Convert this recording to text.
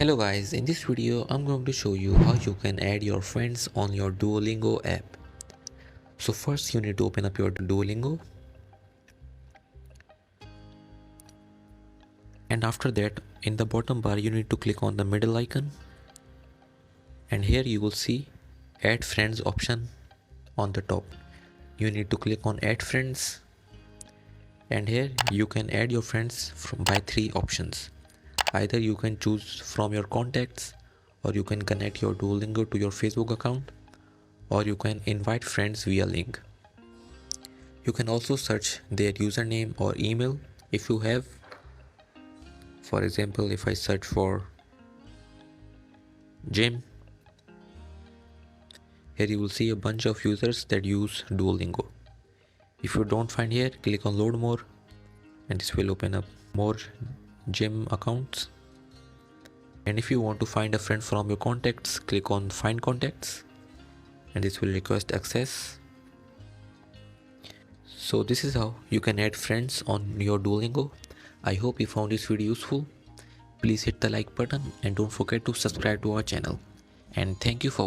Hello guys, in this video I'm going to show you how you can add your friends on your Duolingo app. So first you need to open up your Duolingo, and after that in the bottom bar you need to click on the middle icon, and here you will see add friends option on the top. You need to click on add friends, and here you can add your friends by three options. Either you can choose from your contacts, or you can connect your Duolingo to your Facebook account, or you can invite friends via link. You can also search their username or email if you have. For example, if I search for Jim, here you will see a bunch of users that use Duolingo. If you don't find here, click on load more, and this will open up more Jim accounts. And if you want to find a friend from your contacts, click on find contacts, and this will request access. So this is how you can add friends on your Duolingo. I hope you found this video useful. Please hit the like button and don't forget to subscribe to our channel. And thank you for